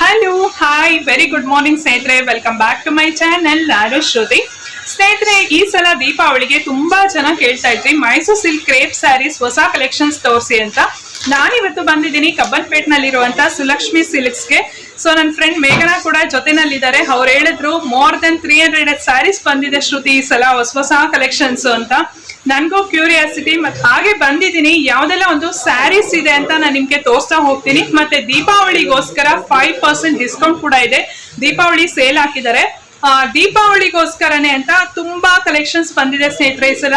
Hello hi very good morning ಸ್ನೇಹಿತರೆ, welcome back to my channel. ನಾನು ಶ್ರುತಿ. ಸ್ನೇಹಿತರೆ, ಈ ಸಲ ದೀಪಾವಳಿಗೆ ತುಂಬಾ ಜನ ಕೇಳ್ತಾ ಇದ್ರಿ ಮೈಸೂರು ಸಿಲ್ಕ್ ಕ್ರೇಪ್ ಸ್ಯಾರೀಸ್ ಹೊಸ ಕಲೆಕ್ಷನ್ಸ್ ತೋರಿಸಿ ಅಂತ. ನಾನಿವತ್ತು ಬಂದಿದ್ದೀನಿ ಕಬ್ಬನ್ಪೇಟ್ ನಲ್ಲಿರುವಂತ ಸುಲಕ್ಷ್ಮಿ ಸಿಲ್ಕ್ಸ್ಗೆ. ಸೊ ನನ್ನ ಫ್ರೆಂಡ್ ಮೇಘನಾ ಕೂಡ ಜೊತೆನಲ್ಲಿದ್ದಾರೆ. ಅವ್ರು ಹೇಳಿದ್ರು ಮೋರ್ ದೆನ್ 300 ಸ್ಯಾರೀಸ್ ಬಂದಿದೆ ಶ್ರುತಿ ಈ ಸಲ ಹೊಸ ಕಲೆಕ್ಷನ್ಸ್ ಅಂತ. ನನ್ಗೂ ಕ್ಯೂರಿಯಾಸಿಟಿ, ಮತ್ತೆ ಹಾಗೆ ಬಂದಿದ್ದೀನಿ ಯಾವ್ದೆಲ್ಲ ಒಂದು ಸ್ಯಾರೀಸ್ ಇದೆ ಅಂತ ನಾನು ನಿಮ್ಗೆ ತೋರಿಸ್ತಾ ಹೋಗ್ತೀನಿ. ಮತ್ತೆ ದೀಪಾವಳಿಗೋಸ್ಕರ 5% ಡಿಸ್ಕೌಂಟ್ ಕೂಡ ಇದೆ. ದೀಪಾವಳಿ ಸೇಲ್ ಹಾಕಿದ್ದಾರೆ. ದೀಪಾವಳಿಗೋಸ್ಕರನೇ ಅಂತ ತುಂಬಾ ಕಲೆಕ್ಷನ್ಸ್ ಬಂದಿದೆ ಸ್ನೇಹಿತರೆ ಈ ಸಲ.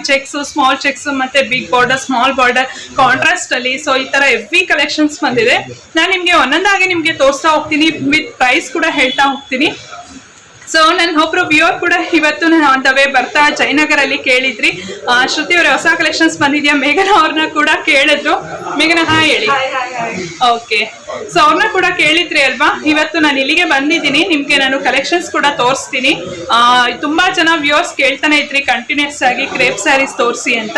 ಚೆಕ್ಸ್, ಸ್ಮಾಲ್ ಚೆಕ್ಸ್, ಮತ್ತೆ big border, small border, contrast ಅಲ್ಲಿ. ಸೊ ಈ ತರ ಎವ್ರಿ ಕಲೆಕ್ಷನ್ಸ್ ಬಂದಿದೆ. ನಾನು ನಿಮ್ಗೆ ಒಂದೊಂದಾಗಿ ನಿಮ್ಗೆ ತೋರಿಸ್ತಾ ಹೋಗ್ತೀನಿ, ವಿತ್ ಪ್ರೈಸ್ ಕೂಡ ಹೇಳ್ತಾ ಹೋಗ್ತೀನಿ. ಸೊ ನನ್ನ ಒಬ್ರು ವ್ಯೂವರ್ ಕೂಡ ಇವತ್ತು ಆನ್ ದ ವೇ ಬರ್ತಾ ಜಯನಗರ್ ಅಲ್ಲಿ ಕೇಳಿದ್ರಿ, ಶ್ರುತಿ ಅವ್ರ ಹೊಸ ಕಲೆಕ್ಷನ್ಸ್ ಬಂದಿದ್ಯಾ? ಮೇಘನಾ ಅವ್ರನ್ನ ಕೂಡ ಕೇಳಿದ್ರು. ಮೇಘನಾ ಹಾಯ್ ಹೇಳಿ. ಓಕೆ, ಸೊ ಅವ್ರನ್ನ ಕೂಡ ಕೇಳಿದ್ರಿ ಅಲ್ವಾ. ಇವತ್ತು ನಾನು ಇಲ್ಲಿಗೆ ಬಂದಿದ್ದೀನಿ, ನಿಮ್ಗೆ ನಾನು ಕಲೆಕ್ಷನ್ಸ್ ಕೂಡ ತೋರಿಸ್ತೀನಿ. ತುಂಬಾ ಜನ ವ್ಯೂವರ್ಸ್ ಕೇಳ್ತಾನೆ ಇದ್ರಿ ಕಂಟಿನ್ಯೂಸ್ ಆಗಿ ಕ್ರೇಪ್ ಸ್ಯಾರೀಸ್ ತೋರಿಸಿ ಅಂತ.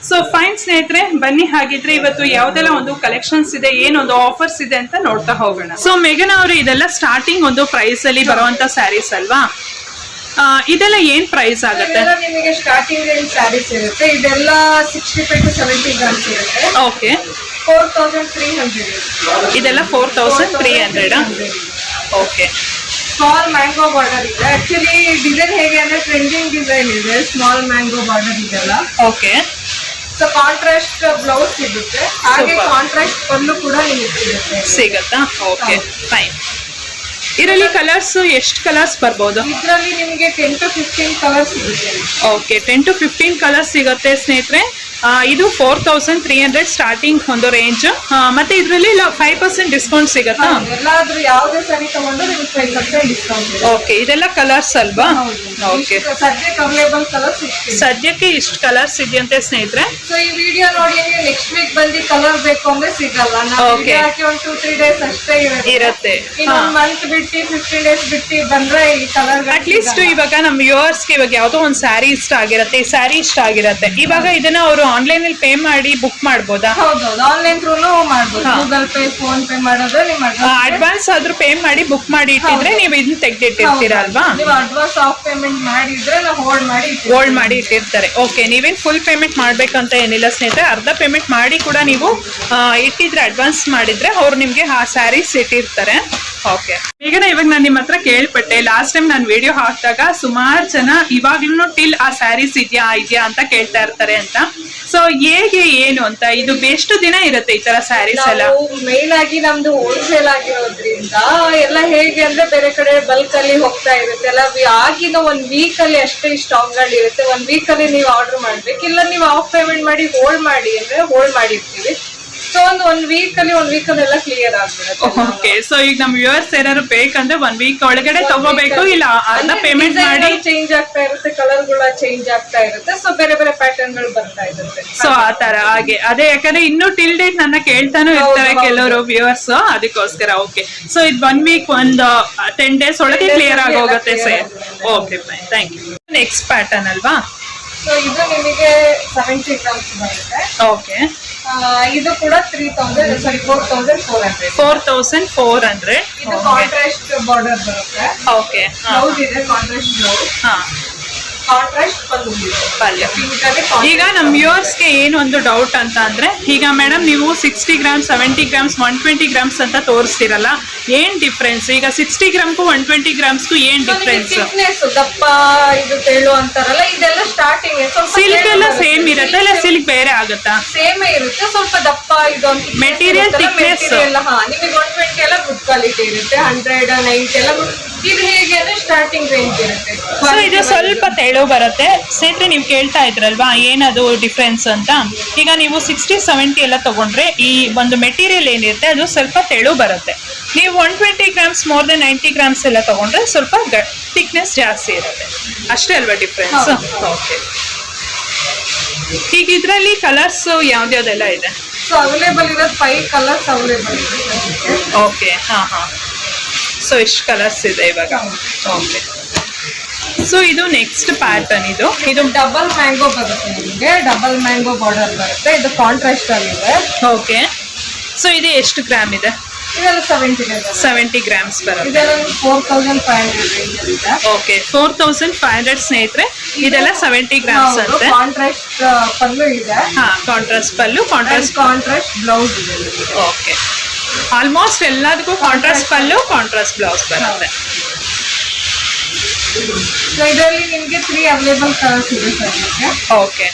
ಸೊ ಫೈನ್ ಸ್ನೇಹಿತರೆ, ಬನ್ನಿ ಹಾಗಿದ್ರೆ ಇವತ್ತು ಯಾವ್ದೆಲ್ಲ ಒಂದು ಕಲೆಕ್ಷನ್ಸ್ ಇದೆ, ಏನೊಂದು ಆಫರ್ಸ್ ಇದೆ ಅಂತ ನೋಡ್ತಾ ಹೋಗೋಣ. ಸೊ ಮೇಘನಾ ಅವರು, ಇದೆಲ್ಲ ಸ್ಟಾರ್ಟಿಂಗ್ ಒಂದು ಪ್ರೈಸ್ ಅಲ್ಲಿ ಬರುವಂತ ಸ್ಯಾರೀಸ್ ಅಲ್ವಾ? ಇದೆಲ್ಲ ಏನ್ ಪ್ರೈಸ್ ಆಗುತ್ತೆ? ನಿಮಗೆ ಸ್ಟಾರ್ಟಿಂಗ್ ರೇಂಜ್ ಸ್ಯಾರೀಸ್ ಇರುತ್ತೆ. ಇದೆಲ್ಲ 65 to 70 ಗ್ರಾಮ್ಸ್ ಇರುತ್ತೆ. ಓಕೆ, 4300. ಇದೆಲ್ಲ 4300. ಓಕೆ, ಸ್ಮಾಲ್ ಮ್ಯಾಂಗೋ ಬಾರ್ಡರ್ ಇದೆ. ಆಕ್ಚುಲಿ ಡಿಸೈನ್ ಹೇಗೆ ಅಂದ್ರೆ ಟ್ರೆಂಡಿಂಗ್ ಡಿಸೈನ್ ಇದೆ. ಸ್ಮಾಲ್ ಮ್ಯಾಂಗೋ ಬಾರ್ಡರ್ ಇದೆಲ್ಲ. ಓಕೆ, ಸೊ ಕಾಂಟ್ರಾಸ್ಟ್ ಬ್ಲೌಸ್ ಸಿಗುತ್ತೆ, ಹಾಗೆ ಕಾಂಟ್ರಾಸ್ಟ್ ಪಲ್ಲು ಕೂಡ ನಿಮಗೆ ಸಿಗುತ್ತಾ? Okay fine. ಇದರಲ್ಲಿ ಕಲರ್ಸ್ ಎಷ್ಟು ಕಲರ್ಸ್ ಬರ್ಬೋದು? ಇದರಲ್ಲಿ ನಿಮಗೆ 10 to 15 ಕಲರ್ಸ್ ಸಿಗುತ್ತೆ. ಓಕೆ, 10 to 15 ಕಲರ್ಸ್ ಸಿಗುತ್ತೆ ಸ್ನೇಹಿತರೆ. ಇದು 4300 ಸ್ಟಾರ್ಟಿಂಗ್ ಒಂದು ರೇಂಜ್. ಮತ್ತೆ ಇದರಲ್ಲಿ 5% ಡಿಸ್ಕೌಂಟ್ ಸಿಗತ್ತಾ? ಎಲ್ಲಾದ್ರೂ ಯಾವುದೇ ಸರಿ ತಗೊಂಡು ನಿಮಗೆ 5% ಡಿಸ್ಕೌಂಟ್. ಓಕೆ, ಇದೆಲ್ಲ ಕಲರ್ಸ್ ಅಲ್ವಾ? ಓಕೆ, ಸದ್ಯಕ್ಕೆ ಅವೈಲೇಬಲ್ ಕಲರ್ಸ್ ಸದ್ಯಕ್ಕೆ ಇಷ್ಟು ಕಲರ್ಸ್ ಇದೆಯಂತೆ ಸ್ನೇಹಿತರೆ. ಸೊ ಈ ವಿಡಿಯೋ ನೋಡಿ ನೆಕ್ಸ್ಟ್ ವೀಕ್ ಬಂದು ಕಲರ್ ಬೇಕು ಅಂದ್ರೆ ಸಿಗಲ್ಲ. ಓಕೆ, ಒಂದು 2-3 ಡೇಸ್ ಅಷ್ಟೇ ಇರುತ್ತೆ. ಇನ್ನೊಂದು ಮಂತ್ ಬಿಟ್ಟು 15 ಡೇಸ್ ಬಿಟ್ಟು ಬಂದ್ರೆ ಈ ಕಲರ್ ಅಟ್ಲೀಸ್ಟ್ ಇವಾಗ ನಮ್ಮ ವ್ಯೂವರ್ಸ್ಗೆ ಇವಾಗ ಯಾವ್ದೋ ಒಂದು ಸ್ಯಾರಿ ಇಷ್ಟ ಆಗಿರತ್ತೆ, ಈ ಸ್ಯಾರಿ ಇಷ್ಟ ಆಗಿರತ್ತೆ, ಇವಾಗ ಇದನ್ನ ಅವರು ಆನ್ಲೈನ್ ಅಲ್ಲಿ ಪೇ ಮಾಡಿ ಬುಕ್ ಮಾಡಬಹುದಾ? ಹೌದೌದು, ಆನ್ಲೈನ್ ಥ್ರೂನು ಮಾಡಬಹುದು. ಗೂಗಲ್ ಪೇ, ಫೋನ್ ಪೇ ಮಾಡೋದು. ನಿಮ್ಮ ಅಡ್ವಾನ್ಸ್ ಆದ್ರೂ ಪೇ ಮಾಡಿ ಬುಕ್ ಮಾಡಿ ಇಟ್ಟಿದ್ರೆ ನೀವು ಇದನ್ನ ತೆಗೆದಿಟ್ಟಿರ್ತೀರಾ ಅಲ್ವಾ? ನೀವು ಅಡ್ವಾನ್ಸ್ ಆಫ್ ಪೇಮೆಂಟ್ ಮಾಡಿದ್ರೆ ನಾವು ಹೋಲ್ಡ್ ಮಾಡಿ ಇಟ್ಟಿರ್ತಾರೆ. ಓಕೆ, ನೀವೇನ್ ಫುಲ್ ಪೇಮೆಂಟ್ ಮಾಡ್ಬೇಕಂತ ಏನಿಲ್ಲ ಸ್ನೇಹಿತರೆ. ಅರ್ಧ ಪೇಮೆಂಟ್ ಮಾಡಿ ಕೂಡ ನೀವು ಇಟ್ಟಿದ್ರೆ, ಅಡ್ವಾನ್ಸ್ ಮಾಡಿದ್ರೆ ಅವ್ರು ನಿಮ್ಗೆ ಆ ಸ್ಯಾರೀಸ್ ಇಟ್ಟಿರ್ತಾರೆ. ಓಕೆ, ಈಗ ಇವಾಗ ನಾನು ನಿಮ್ಮ ಹತ್ರ ಕೇಳ್ಪಟ್ಟೆ, ಲಾಸ್ಟ್ ಟೈಮ್ ನಾನು ವಿಡಿಯೋ ಹಾಕಿದಾಗ ಸುಮಾರು ಜನ ಇವಾಗ್ಲೂ ಟಿಲ್ ಆ ಸ್ಯಾರೀಸ್ ಇದೆಯಾ ಅಂತ ಕೇಳ್ತಾ ಇರ್ತಾರೆ ಅಂತ. ಸೊ ಹೇಗೆ ಏನು ಅಂತ, ಇದು ಎಷ್ಟು ದಿನ ಇರುತ್ತೆ ಈ ತರ ಸ್ಯಾರೀಸ್ ಎಲ್ಲ? ಮೇನ್ ಆಗಿ ನಮ್ದು ಹೋಲ್ಸೇಲ್ ಆಗಿರೋದ್ರಿಂದ ಎಲ್ಲ ಹೇಗೆ ಅಂದ್ರೆ ಬೇರೆ ಕಡೆ ಬಲ್ಕ್ ಅಲ್ಲಿ ಹೋಗ್ತಾ ಇರುತ್ತೆ ಎಲ್ಲ. ಆಗಿನ 1 ವೀಕ್ ಅಲ್ಲಿ ಅಷ್ಟೇ ಸ್ಟಾಕ್ ಗಳು ಇರುತ್ತೆ. 1 ವೀಕ್ ಅಲ್ಲಿ ನೀವು ಆರ್ಡರ್ ಮಾಡ್ಬೇಕು. ಇಲ್ಲ ನೀವು ಆಫ್ ಪೇಮೆಂಟ್ ಮಾಡಿ ಹೋಲ್ಡ್ ಮಾಡಿ ಅಂದ್ರೆ ಹೋಲ್ಡ್ ಮಾಡಿರ್ತೀವಿ. ಸೊ ಒಂದು ವೀಕ್ ಅಲ್ಲಿ ಎಲ್ಲ ಕ್ಲಿಯರ್ ಆಗ್ಬಿಡುತ್ತೆ. ಓಕೆ, ಸೊ ಈಗ ನಮ್ ವ್ಯೂವರ್ಸ್ ಏನಾದ್ರು ಬೇಕಂದ್ರೆ 1 ವೀಕ್ ಒಳಗಡೆ ತಗೋಬೇಕು, ಇಲ್ಲ ಅರ್ಧ ಪೇಮೆಂಟ್ ಮಾಡಿ ಚೇಂಜ್ ಆಗ್ತಾ ಇರುತ್ತೆ, ಕಲರ್ ಗಳ ಚೇಂಜ್ ಆಗ್ತಾ ಇರುತ್ತೆ. ಸೊ ಬೇರೆ ಬೇರೆ ಪ್ಯಾಟರ್ನ್ ಗಳು ಬರ್ತಾ ಇರುತ್ತೆ. ಸೊ ಆ ತರ ಹಾಗೆ ಅದೇ, ಯಾಕಂದ್ರೆ ಇನ್ನೂ ಟಿಲ್ ಡೇಟ್ ನನ್ನ ಕೇಳ್ತಾನು ಇರ್ತಾರೆ ಕೆಲವರು ವ್ಯೂವರ್ಸ್, ಅದಕ್ಕೋಸ್ಕರ. ಓಕೆ, ಸೊ ಇದು 1 ವೀಕ್ ಒಂದು 10 ಡೇಸ್ ಒಳಗೆ ಕ್ಲಿಯರ್ ಆಗೋಗುತ್ತೆ sir. Okay fine, thank you. Next pattern ಅಲ್ವಾ? ಸೊ ಇದು ನಿಮಗೆ 70 ಗ್ರಾಮ್ಸ್ ಬರುತ್ತೆ. ಓಕೆ, ಇದು ಕೂಡ 4400. ಇದು ಕಾಂಟ್ರಾಸ್ಟ್ ಬಾರ್ಡರ್ ಬರುತ್ತೆ. ಓಕೆ, ಬ್ಲೌಸ್ ಇದೆ ಕಾಂಟ್ರಾಸ್ಟ್ ಬ್ಲೌಸ್. ಕಾಂಟ್ರಾಸ್ಟ್ ಪಲ್ಯ. ಈಗ ನಮ್ಮ ವ್ಯೂವರ್ಸ್ಗೆ ಏನು ಒಂದು ಡೌಟ್ ಅಂತ ಅಂದ್ರೆ, ಈಗ ಮೇಡಮ್ ನೀವು 60 ಗ್ರಾಮ್ಸ್, 70 ಗ್ರಾಮ್ಸ್, 120 ಗ್ರಾಮ್ಸ್ ಅಂತ ತೋರಿಸ್ತಿರಲ್ಲ, ಏನ್ ಡಿಫ್ರೆನ್ಸ್? ಈಗ 60 ಗ್ರಾಮ್ಗೂ 120 ಗ್ರಾಮ್ಸ್ಗೂ ಏನ್ ಡಿಫ್ರೆನ್ಸ್? ದಪ್ಪ ಇದು ತೆಳು ಅಂತಾರಲ್ಲ, ಇದೆಲ್ಲ ಸ್ಟಾರ್ಟಿಂಗ್. ಸಿಲ್ಕ್ ಎಲ್ಲ ಸೇಮ್ ಇರುತ್ತೆ, ಇಲ್ಲ ಸಿಲ್ಕ್ ಬೇರೆ ಆಗುತ್ತಾ? ಸೇಮ್ ಇರುತ್ತೆ, ಸ್ವಲ್ಪ ದಪ್ಪ ಇದು ಮೆಟೀರಿಯಲ್ ಥಿಕ್ನೆಸ್. ನಿಮಗೆ 120 ಎಲ್ಲ ಗುಡ್ ಕ್ವಾಲಿಟಿ ಇರುತ್ತೆ. 100, 90 ಎಲ್ಲ ಇದು ಹೇಗೆ ಅಂದ್ರೆ ಸ್ಟಾರ್ಟಿಂಗ್ ರೇಂಜ್ ಇರುತ್ತೆ. ಸೊ ಇದು ಸ್ವಲ್ಪ ತೆಳು ಬರುತ್ತೆ ಸ್ನೇಹಿತರೆ. ನೀವು ಕೇಳ್ತಾ ಇದ್ರಲ್ವಾ ಏನದು ಡಿಫ್ರೆನ್ಸ್ ಅಂತ. ಈಗ ನೀವು 60-70 ಎಲ್ಲ ತಗೊಂಡ್ರೆ ಈ ಒಂದು ಮೆಟೀರಿಯಲ್ ಏನಿರುತ್ತೆ ಅದು ಸ್ವಲ್ಪ ತೆಳು ಬರುತ್ತೆ. ನೀವು 120 ಗ್ರಾಮ್ಸ್ ಮೋರ್ ದೆನ್ 90 ಗ್ರಾಮ್ಸ್ ಎಲ್ಲ ತಗೊಂಡ್ರೆ ಸ್ವಲ್ಪ ಥಿಕ್ನೆಸ್ ಜಾಸ್ತಿ ಇರುತ್ತೆ. ಅಷ್ಟೇ ಅಲ್ವಾ ಡಿಫ್ರೆನ್ಸ್? ಓಕೆ. ಈಗ ಇದರಲ್ಲಿ ಕಲರ್ಸ್ ಯಾವ್ದ್ಯಾವ್ದೆಲ್ಲ ಇದೆ? ಸೊ ಅವೈಲೇಬಲ್ ಇರೋದು 5 ಕಲರ್ಸ್ ಅವೈಲೇಬಲ್ ಇದೆ. ಓಕೆ. ಸೊ ಎಷ್ಟು ಕಲರ್ಸ್ ಇದೆ ಇವಾಗ? ಓಕೆ. ಸೊ ಇದು ನೆಕ್ಸ್ಟ್ ಪ್ಯಾಟರ್ನ್. ಇದು ಡಬಲ್ ಮ್ಯಾಂಗೋ ಬರುತ್ತೆ ನಿಮಗೆ. ಡಬಲ್ ಮ್ಯಾಂಗೋ ಬಾರ್ಡರ್ ಬರುತ್ತೆ. ಇದು ಕಾಂಟ್ರಾಸ್ಟ್ ಆಗಿದೆ. ಓಕೆ. ಸೊ ಇದು ಎಷ್ಟು ಗ್ರಾಮ್ ಇದೆ? ಇದೆಲ್ಲ 70 ಗ್ರಾಮ್ಸ್ ಬರುತ್ತೆ. ಇದೆಲ್ಲ 4500 ರೇಂಜ್ ಇದೆ. ಓಕೆ. 4500 ಸ್ನೇಹಿತರೆ. ಇದೆಲ್ಲ 70 ಗ್ರಾಮ್ಸ್ ಅಂತೆ. ಕಾಂಟ್ರಾಸ್ಟ್ ಪಲ್ಲು ಇದೆ. ಕಾಂಟ್ರಾಸ್ಟ್ ಪಲ್ಲು, ಕಾಂಟ್ರಾಸ್ಟ್ ಬ್ಲೌಸ್ ಇದೆ. ಓಕೆ. ಆಲ್ಮೋಸ್ಟ್ ಎಲ್ಲದಕ್ಕೂ ಕಾಂಟ್ರಾಸ್ಟ್ ಪಲ್ಲು, ಕಾಂಟ್ರಾಸ್ಟ್ ಬ್ಲೌಸ್ ಬರುತ್ತೆ. ಸೊ ಇದರಲ್ಲಿ ನಿಮಗೆ 3 ಅವೈಲೇಬಲ್ ಕಲರ್ಸ್ ಇದೆ ಸರ್. ಓಕೆ.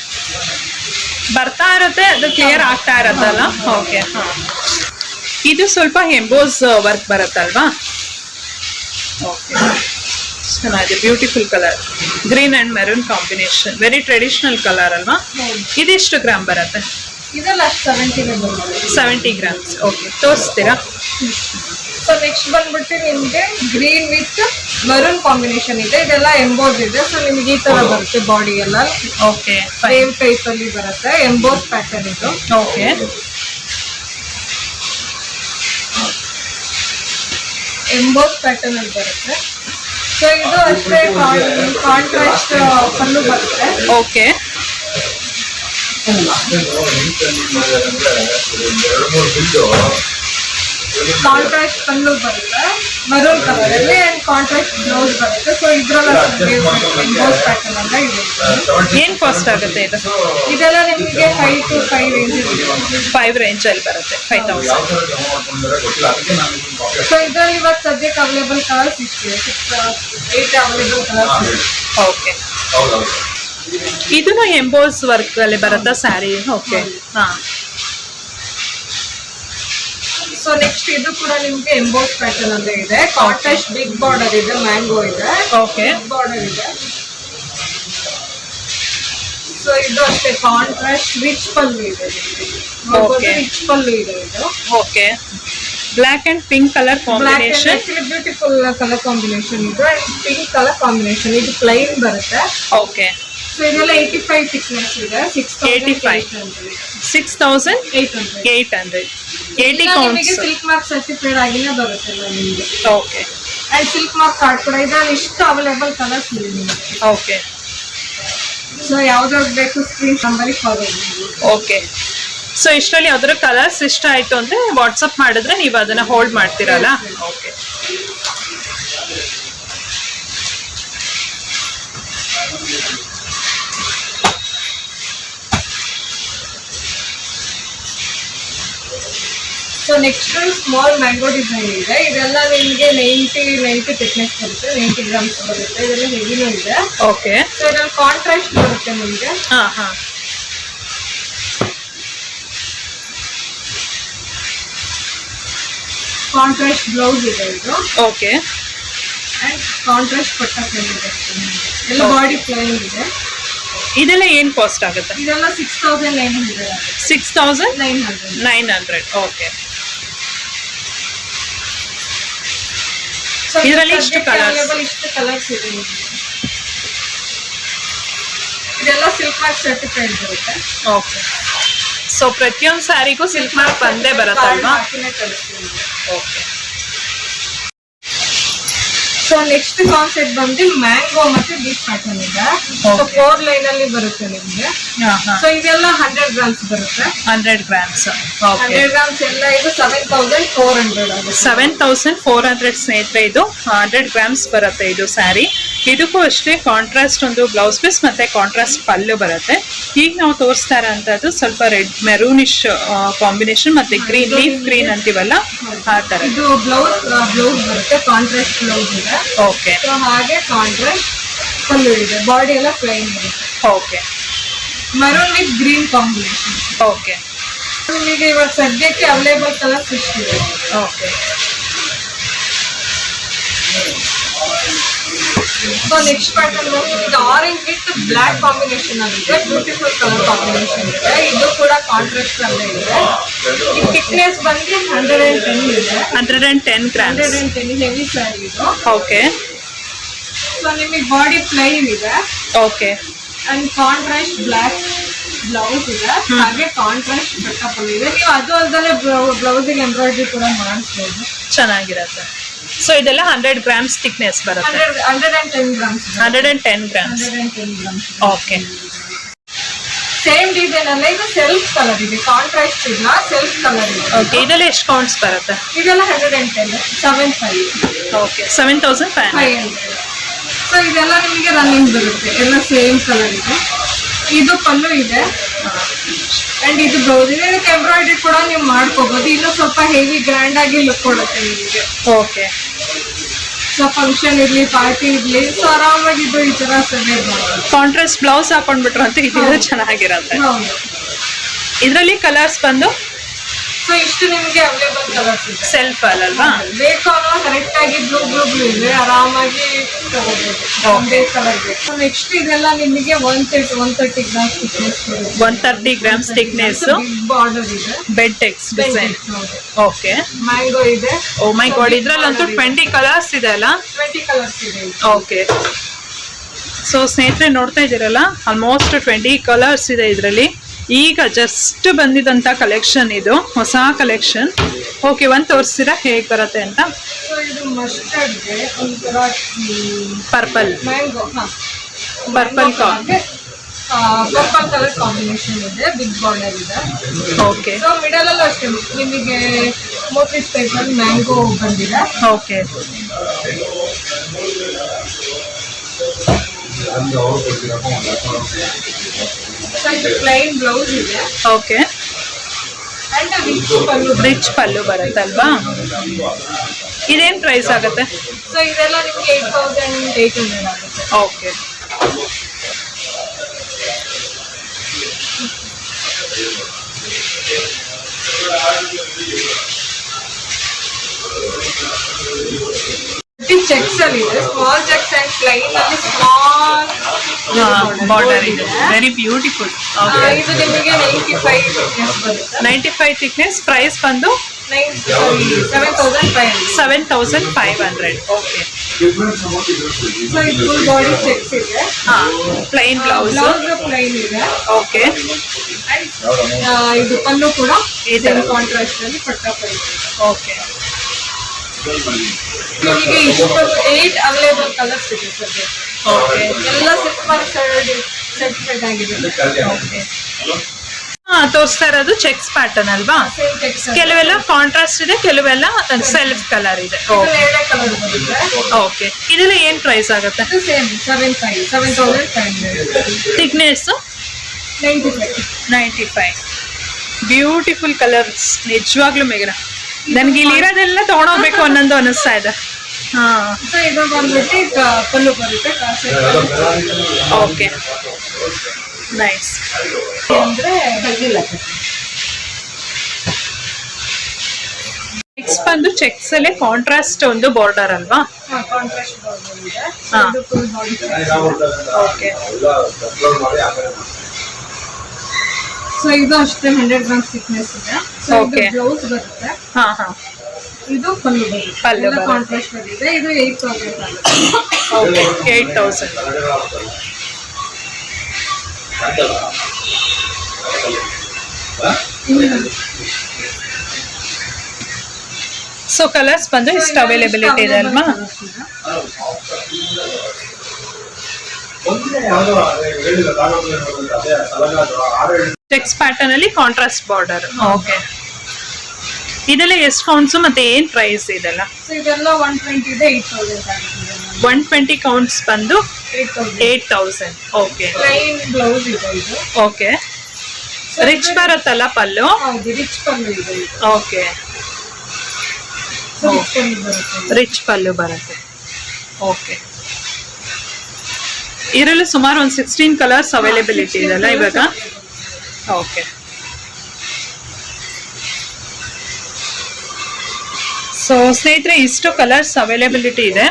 ಬರ್ತಾ ಇರುತ್ತೆ, ಅದು ಕ್ಲಿಯರ್ ಆಗ್ತಾ ಇರತ್ತಲ್ಲ. ಓಕೆ. ಇದು ಸ್ವಲ್ಪ ಎಂಬೋಸ್ ವರ್ಕ್ ಬರುತ್ತಲ್ವಾ? ಓಕೆ. ಚೆನ್ನಾಗಿದೆ, beautiful colour. Green and maroon combination, very traditional colour ಅಲ್ವಾ? ಇದೆಷ್ಟು ಗ್ರಾಮ್ ಬರುತ್ತೆ? ಇದೆಲ್ಲ 70 ಗ್ರಾಮ್ಸ್. ಓಕೆ. ತೋರಿಸ್ತೀರಾ? ಸೊ ನೆಕ್ಸ್ಟ್ ಬಂದ್ಬಿಟ್ಟು ನಿಮಗೆ ಗ್ರೀನ್ ವಿತ್ ಮರೂನ್ ಕಾಂಬಿನೇಷನ್ ಇದೆ. ಇದೆಲ್ಲ ಎಂಬೋಸ್ ಇದೆ. ಸೊ ನಿಮ್ಗೆ ಈ ತರ ಬರುತ್ತೆ ಬಾಡಿ ಎಲ್ಲ. ಓಕೆ. ಸೇಮ್ ಟೈಪ್ ಅಲ್ಲಿ ಬರುತ್ತೆ. ಎಂಬೋಸ್ ಪ್ಯಾಟರ್ನ್ ಇದು. ಓಕೆ. ಎಂಬೋಸ್ ಪ್ಯಾಟರ್ನ್ ಅಲ್ಲಿ ಬರುತ್ತೆ. ಸೊ ಇದು ಅಷ್ಟೇ ಕಾಂಟ್ರಾಸ್ಟ್ ಪಲ್ಲು ಬರುತ್ತೆ. ಓಕೆ. ಕಾಂಟ್ರಾಸ್ಟ್ ಪಲ್ಲು ಬರುತ್ತೆ ಮರೂನ್ ಕಲರ್ ಅಲ್ಲಿ ಅಂಡ್ ಕಾಂಟ್ರಾಸ್ಟ್ ಬ್ಲೌಸ್ ಬರುತ್ತೆ. ಸೊ ಇದ್ರಲ್ಲ ಎಂಬೋಸ್ ಪ್ಯಾಟರ್ನ್ ಅಂತ ಇದೆ. ಏನ್ ಕಾಸ್ಟ್ ಆಗುತ್ತೆ ಇದು? ಇದೆಲ್ಲ ನಿಮಗೆ 5 to 5 ರೇಂಜ್ ಇದೆ. 5 ರೇಂಜ್ ಅಲ್ಲಿ ಬರುತ್ತೆ. 5000. ಸೊ ಇದರಲ್ಲಿ ಇವಾಗ ಸದ್ಯಕ್ಕೆ ಅವೈಲೇಬಲ್ ಕಲರ್ಸ್ ಇಷ್ಟಿದೆ. 8 ಅವೈಲೇಬಲ್ ಕಲರ್ಸ್. ಓಕೆ. ಇದನ್ನು ಎಂಬೋಸ್ ವರ್ಕ್ ಅಲ್ಲಿ ಬರುತ್ತಾ ಸ್ಯಾರಿ? ಓಕೆ. ಸೊ ನೆಕ್ಸ್ಟ್ ಇದು ಕೂಡ ನಿಮ್ಗೆ ಎಂಬೋಸ್ ಪ್ಯಾಟರ್ನ್ ಅಂತ ಇದೆ. ಕಾಂಟ್ರಾಸ್ಟ್ ಬಿಗ್ ಬಾರ್ಡರ್ ಇದೆ. ಮ್ಯಾಂಗೋ ಇದೆ. ಓಕೆ. ಬಾರ್ಡರ್ ಇದೆ. ಸೊ ಇದು ಅಷ್ಟೇ ಕಾಂಟ್ರಾಸ್ಟ್ ರಿಚ್ ಪಲ್ಲು ಇದೆ. ರಿಚ್ ಪಲ್ಲು ಇದೆ ಇದು. Okay. Black and pink colour combination. Beautiful colour combination ಇದು. And pink colour combination. ಇದು ಪ್ಲೈನ್ ಬರುತ್ತೆ. ಓಕೆ. ಸೊ ಇದೆಲ್ಲ 85 ಥಿಕ್ನೆಸ್ ಇದೆ. 6800. 80 ಕೌಂಟ್ಸ್. ಸಿಲ್ಕ್ ಮಾರ್ಕ್ ಸರ್ಟಿಫೈಡ್ ಆಗಿನೇ ಬರುತ್ತೆ ನಿಮಗೆ. Okay. And silk mark card ಕೂಡ ಇದರಲ್ಲಿ ಇಷ್ಟು ಅವೈಲೇಬಲ್ ಕಲರ್ಸ್ ಇದೆ ನಿಮಗೆ. ಓಕೆ. ಸೊ ಯಾವ್ದಾದ್ರು ಬೇಕು ಸ್ಕ್ರೀನ್ ನಂಬರಿಗೆ ಫಾಲೋ ಮಾಡಿ. ಓಕೆ. ಸೊ ಇಷ್ಟರಲ್ಲಿ ಯಾವ್ದಾದ್ರು ಕಲರ್ಸ್ ಇಷ್ಟ ಆಯ್ತು ಅಂದ್ರೆ ವಾಟ್ಸಪ್ ಮಾಡಿದ್ರೆ ನೀವು ಅದನ್ನ ಹೋಲ್ಡ್ ಮಾಡ್ತೀರಲ್ಲ? Okay. So next small mango design ಇದೆ. ಇದೆಲ್ಲ ನಿಮಗೆ 90 ಥಿಕ್ನೆಸ್ ಬರುತ್ತೆ. 90 ಗ್ರಾಮ್ಸ್ ಬರುತ್ತೆ. ಇದೆಲ್ಲ ಹೆವಿನೂ ಇದೆ. ಓಕೆ. ಸೊ ಇದ್ರಲ್ಲಿ ಕಾಂಟ್ರಾಸ್ಟ್ ಬರುತ್ತೆ ನಿಮಗೆ. ಕಾಂಟ್ರಾಸ್ಟ್ ಬ್ಲೌಸ್ ಇದೆ ಇದು. ಓಕೆ. ಅಂಡ್ ಕಾಂಟ್ರಾಸ್ಟ್ ಪಟ್ಟ ಪ್ಲೇನ್ ಇದೆ. ಎಲ್ಲ ಬಾಡಿ ಪ್ಲೇನ್ ಇದೆ. ಇದೆಲ್ಲ ಏನ್ ಕಾಸ್ಟ್ ಆಗುತ್ತೆ? ಇದೆಲ್ಲ 6900 ಆಗುತ್ತೆ. 6900. ಓಕೆ. ಇದರಲ್ಲಿ ಇಷ್ಟು ಕಲರ್ಸ್ ಇದೆ. ಇದೆಲ್ಲ ಸಿಲ್ಕ್ ಮಾರ್ಕ್ ಸರ್ಟಿಫೈಡ್ ಬರುತ್ತೆ. ಓಕೆ. ಸೊ ಪ್ರತಿಯೊಂದು ಸ್ಯಾರಿಗೂ ಸಿಲ್ಕ್ ಮಾರ್ಕ್ ಬಂದೇ ಬರುತ್ತಲ್ವಾ? ಓಕೆ. ಸೊ ನೆಕ್ಸ್ಟ್ ಕಾನ್ಸೆಪ್ಟ್ ಬಂದು ಮ್ಯಾಂಗೋ ಮತ್ತೆ ಬೀಚ್ ಪ್ಯಾಟರ್ನ್ ಇದೆ. ಸೊ 4 ಲೈನ್ ಅಲ್ಲಿ ಬರುತ್ತೆ ನಿಮ್ಗೆ. ಸೊ ಇದೆಲ್ಲ 100 ಗ್ರಾಮ್ಸ್ ಬರುತ್ತೆ. 100 ಗ್ರಾಮ್ಸ್. 100 ಗ್ರಾಮ್ಸ್ ಎಲ್ಲ ಇದು 7400 ಆಗುತ್ತೆ. 7400 ಸ್ನೇಹಿತರೆ. ಇದು 100 ಗ್ರಾಮ್ಸ್ ಬರುತ್ತೆ ಇದು ಸ್ಯಾರಿ. ಇದಕ್ಕೂ ಅಷ್ಟೇ ಕಾಂಟ್ರಾಸ್ಟ್ ಒಂದು ಬ್ಲೌಸ್ ಪೀಸ್ ಮತ್ತೆ ಕಾಂಟ್ರಾಸ್ಟ್ ಪಲ್ಲು ಬರುತ್ತೆ. ಈಗ ನಾವು ತೋರಿಸ್ತಾ ಇರೋಂಥದ್ದು ಸ್ವಲ್ಪ ರೆಡ್ ಮೆರೂನಿಶ್ ಕಾಂಬಿನೇಷನ್ ಮತ್ತೆ ಗ್ರೀನ್ ಲೀಫ್ ಗ್ರೀನ್ ಅಂತೀವಲ್ಲ ಆ ತರ. ಇದು ಬ್ಲೌಸ್ ಬರುತ್ತೆ. ಕಾಂಟ್ರಾಸ್ಟ್ ಬ್ಲೌಸ್ ಇದೆ. ಓಕೆ. ಸೊ ಹಾಗೆ ಕಾಂಟ್ರಾಸ್ಟ್ ಪಲ್ಲು ಇದೆ. ಬಾಡಿ ಎಲ್ಲ ಪ್ಲೈನ್ ಇರುತ್ತೆ. Okay. Maroon with green combination. Okay. ನಿಮಗೆ ಇವಾಗ ಸದ್ಯಕ್ಕೆ ಅವೈಲೇಬಲ್ ಕಲರ್ಸ್ ಇಷ್ಟಿದೆ. ಓಕೆ. ಸೊ ನೆಕ್ಸ್ಟ್ ಪ್ಯಾಟರ್ನ್ ಇದು ಆರೆಂಜ್ ವಿತ್ ಬ್ಲಾಕ್ ಕಾಂಬಿನೇಷನ್ ಆಗಿದೆ, ಬ್ಯೂಟಿಫುಲ್ ಕಲರ್ ಕಾಂಬಿನೇಷನ್ ಇದೆ. ಇದು ಕೂಡ ಕಾಂಟ್ರಾಸ್ಟ್ ಅಲ್ಲೇ ಇದೆ. ಈ ಥಿಕ್ನೆಸ್ ಬಂದು 110 ಇದೆ, 110 grams. 110 ಹೆವಿ ಸ್ಯಾರಿ ಇದು. ಓಕೆ. ಸೊ ನಿಮಗೆ ಬಾಡಿ ಪ್ಲೈನ್ ಇದೆ okay. And contrast black blouse ಇದೆ, ಹಾಗೆ ಕಾಂಟ್ರಾಸ್ಟ್ ಬೆಟ್ಟಪಲ್ ಇದೆ. ನೀವು ಅದು ಅಲ್ಲದೆ ಬ್ಲೌಸಿಗೆ ಎಂಬ್ರಾಯ್ಡ್ರಿ ಕೂಡ ಮಾಡಿಸ್ಬೋದು, ಚೆನ್ನಾಗಿರುತ್ತೆ. ಸೊ ಇದೆಲ್ಲ 100 grams ಥಿಕ್ನೆಸ್ ಬರುತ್ತೆ. 110 grams. 110 grams. 110 grams. Okay. Same design ಅಲ್ಲ, ಇದು ಸೆಲ್ಫ್ ಕಲರ್ ಇದೆ, ಕಾಂಟ್ರಾಸ್ಟ್ ಇಲ್ಲ, ಸೆಲ್ಫ್ ಕಲರ್ ಇದೆ. ಓಕೆ. ಇದೆಲ್ಲ ಎಷ್ಟು ಕೌಂಟ್ಸ್ ಬರುತ್ತೆ? ಇದೆಲ್ಲ 110, 75. ಓಕೆ. 7500. ಸೊ ಇದೆಲ್ಲ ನಿಮಗೆ ರನ್ನಿಂಗ್ ಬರುತ್ತೆ, ಎಲ್ಲ ಸೇಮ್ ಕಲರ್ ಇದೆ. ಇದು ಪಲ್ಲು ಇದೆ ಅಂಡ್ ಇದು ಬ್ಲೌಸ್ ಇದೆ. ಇದಕ್ಕೆ ಎಂಬ್ರಾಯ್ಡ್ರಿ ಕೂಡ ನೀವು ಮಾಡ್ಕೋಬಹುದು. ಇನ್ನು ಸ್ವಲ್ಪ ಹೆವಿ ಗ್ರ್ಯಾಂಡ್ ಆಗಿ ಲುಕ್ ಕೊಡುತ್ತೆ ನಿಮಗೆ. ಓಕೆ. ಸೊ ಫಂಕ್ಷನ್ ಇರ್ಲಿ, ಪಾರ್ಟಿ ಇರ್ಲಿ, ಸೊ ಆರಾಮಾಗಿ ಇದು ಈ ತರ ಸೆಲೆ ಮಾಡ್ಬೋದು. ಕಾಂಟ್ರಾಸ್ಟ್ ಬ್ಲೌಸ್ ಹಾಕೊಂಡ್ಬಿಟ್ರು ಅಂತ ಇದು ಚೆನ್ನಾಗಿರುತ್ತೆ. ಹೌದು. ಇದರಲ್ಲಿ ಕಲರ್ಸ್ ಬಂದು ಸೊ ಇಷ್ಟು ನಿಮಗೆ ಅವೈಲೇಬಲ್ ಕಲರ್ಸ್ ಇದೆ. ಸೆಲ್ಫ್ ಅಲ್ವಾ? ಬೇಕು ಅನ್ನೋ ಕರೆಕ್ಟ್ ಆಗಿ ಬ್ಲೂ ಇದೆ, ಆರಾಮಾಗಿ ತಗೋಬಹುದು. ಒಂದೇ ಕಲರ್ ಬೇಕು. ನೆಕ್ಸ್ಟ್ ಇದೆಲ್ಲ ನಿಮಗೆ 130 ಗ್ರಾಮ್ಸ್ ಥಿಕ್ನೆಸ್ ಬರುತ್ತೆ. 130 grams ಥಿಕ್ನೆಸ್. ಬಾರ್ಡರ್ ಇದೆ, ಬೆಡ್ ಟೆಕ್ಸ್ ಡಿಸೈನ್. ಓಕೆ. ಮ್ಯಾಂಗೋ ಇದೆ. ಓ ಮೈ ಗಾಡ್, ಇದ್ರಲ್ಲಂತೂ 20 ಕಲರ್ಸ್ ಇದೆ ಅಲ್ಲ? 20 ಕಲರ್ಸ್ ಇದೆ. ಓಕೆ. ಸೊ ಸ್ನೇಹಿತರೆ ನೋಡ್ತಾ ಇದ್ದೀರಲ್ಲ, ಆಲ್ಮೋಸ್ಟ್ 20 ಕಲರ್ಸ್ ಇದೆ ಇದರಲ್ಲಿ. ಈಗ ಜಸ್ಟ್ ಬಂದಿದಂತ ಕಲೆಕ್ಷನ್ ಇದು, ಹೊಸ ಕಲೆಕ್ಷನ್. ಓಕೆ, ಒಂದು ತೋರಿಸ್ತೀರಾ ಹೇಗೆ ಬರುತ್ತೆ ಅಂತ? ಸೊ ಇದು ಮಸ್ಟರ್ಡ್ ಇದೆ, ಒಂಥರ purple. Mango. Purple purple colour combination ಇದೆ, ಬಿಗ್ ಬಾರ್ಡರ್ ಇದೆ. ಓಕೆ. ಸೊ ಮಿಡಲ್ ಅಲ್ಲೂ ಅಷ್ಟೇ ನಿಮಗೆ ಮೋಟಿವ್ ಟೈಪ್ ಅಲ್ಲಿ ಮ್ಯಾಂಗೋ ಬಂದಿದೆ. ಓಕೆ. ಸೊ ಇದು ಪ್ಲೈನ್ ಬ್ಲೌಸ್ ಇದೆ. ಓಕೆ. ಅಂಡ್ ರಿಚ್ ಪಲ್ಲು ಬರುತ್ತಲ್ವಾ? ಇದೇನ್ ಪ್ರೈಸ್ ಆಗುತ್ತೆ? ಸೊ ಇದೆಲ್ಲ ನಿಮಗೆ 8800 ಆಗುತ್ತೆ. ಓಕೆ. ಚೆಕ್ಸ್ ಅಲ್ಲಿ ಇದೆ, ಸ್ಮಾಲ್ ಚೆಕ್ಸ್ ಅಂಡ್ ಪ್ಲೈನ್ ಅಲ್ಲಿ ಸ್ಮಾಲ್ ಬಾರ್ಡರ್ ಇದೆ, ವೆರಿ ಬ್ಯೂಟಿಫುಲ್. ಇದು ನಿಮಗೆ 95 thickness ಬರುತ್ತೆ. 95 ಥಿಕ್ನೆಸ್. ಪ್ರೈಸ್ ಬಂದು 7500. ಓಕೆ. ಸೊ ಇದು ಫುಲ್ ಬಾಡಿ ಚೆಕ್ಸ್ ಇದೆ. Plain blouse. ಪ್ಲೈನ್ ಇದೆ. ಓಕೆ. ಅಂಡ್ ಇದು ಪಲ್ಲು ಕೂಡ ಕಾಂಟ್ರಾಸ್ಟ್ ಅಲ್ಲಿ ಪಟ್ಟಾಪಲ್ಲಿ. ಓಕೆ. ನಿಮಗೆ ಇಷ್ಟು 8 ಅವೈಲೇಬಲ್ ಕಲರ್ಸ್ ಇದೆ ಸರ್. ಓಕೆ. ಎಲ್ಲ ಸೂಪರ್ ಸರ್ಟಿಫೈಡ್ ಆಗಿದೆ. ಓಕೆ. ತೋರಿಸ್ತಾ ಇರೋದು ಚೆಕ್ಸ್ ಪ್ಯಾಟರ್ನ್ ಅಲ್ವಾ? Same cheques. ಕೆಲವೆಲ್ಲ ಕಾಂಟ್ರಾಸ್ಟ್ ಇದೆ, ಕೆಲವೆಲ್ಲ ಸೆಲ್ಫ್ ಕಲರ್ ಇದೆ. ಎರಡೇ ಕಲರ್ ಬರುತ್ತೆ. ಓಕೆ. ಇದೆಲ್ಲ ಏನ್ ಪ್ರೈಸ್ ಆಗುತ್ತೆ? ಇದು ಸೇಮ್ 7500. ಥಿಕ್ನೆಸ್ 95. Beautiful colours. ನಿಜವಾಗ್ಲೂ ಮೇಘನ, ನನಗೆ ಇಲ್ಲಿ ಇರೋದೆಲ್ಲ ತಗೊಂಡೋಗ್ಬೇಕು ಅನ್ನೊಂದು ಅನಿಸ್ತಾ ಇದೆ. ಹಾ. ಸೊ ಇದು ಬಂದ್ಬಿಟ್ಟು ಪಲ್ಲು ಬರುತ್ತೆ. ಓಕೆ. ನೈಸ್. ಅಂದ್ರೆ ನೆಕ್ಸ್ಟ್ ಬಂದು ಚೆಕ್ಸ್ ಅಲ್ಲೇ ಕಾಂಟ್ರಾಸ್ಟ್ ಒಂದು ಬಾರ್ಡರ್ ಅಲ್ವಾ? ಕಾಂಟ್ರಾಸ್ಟ್ ಬಾರ್ಡರ್ ಇದೆ. ಹಾ. ಇದು ಫುಲ್ ಬಾಡಿ. ಓಕೆ. ಸೊ ಇದು ಅಷ್ಟೇ 100 ಗ್ರಾಮ್ಸ್ ಥಿಕ್ನೆಸ್ ಇದೆ. ಸೊ ಇದು ಬ್ಲೌಸ್ ಬರುತ್ತೆ. ಹಾ. ಇದು ಪಲ್ಲು ಬರುತ್ತೆ. ಪಲ್ಲು ಎಲ್ಲ ಕಾಂಟ್ರಾಸ್ಟ್ ಇದೆ. ಇದು 8000 ಆಗುತ್ತೆ. ಓಕೆ. 8000. ಸೊ ಕಲರ್ಸ್ ಬಂದು ಇಷ್ಟು ಅವೈಲೇಬಿಲಿಟಿ ಇದೆ ಅಲ್ವಾ? ಚೆಕ್ಸ್ ಪ್ಯಾಟರ್ನ್ ಅಲ್ಲಿ ಕಾಂಟ್ರಾಸ್ಟ್ ಬಾರ್ಡರ್. ಓಕೆ. ಇದೆಲ್ಲ ಎಷ್ಟು ಕೌಂಟ್ಸ್ ಮತ್ತೆ ಏನ್ ಪ್ರೈಸ್ ಇದೆಲ್ಲ? ಸೊ ಇದೆಲ್ಲ 120 ಇದೆ, 8000 ಆಗುತ್ತೆ. 120 ಕೌಂಟ್ಸ್ ಬಂದು 8000. ಓಕೆ. ಪ್ಲೈನ್ ಬ್ಲೌಸ್ ಇದೆ ಇದು. ಓಕೆ. ರಿಚ್ ಬರುತ್ತಲ್ಲ ಪಲ್ಲು? ಹೌದು, ರಿಚ್ ಪಲ್ಲು ಇದೆ ಇದು. ಓಕೆ. ರಿಚ್ ಪಲ್ಲು ಬರುತ್ತೆ. ರಿಚ್ ಪಲ್ಲು ಬರುತ್ತೆ. ಓಕೆ. ಇದರಲ್ಲೂ ಸುಮಾರು ಒಂದು 16 ಕಲರ್ಸ್ ಅವೈಲೇಬಿಲಿಟಿ ಇದೆಲ್ಲ ಇವಾಗ? ಓಕೆ. ಸೊ ಸ್ನೇಹಿತರೆ, ಇಷ್ಟು ಕಲರ್ಸ್ ಅವೈಲೇಬಿಲಿಟಿ ಇದೆ.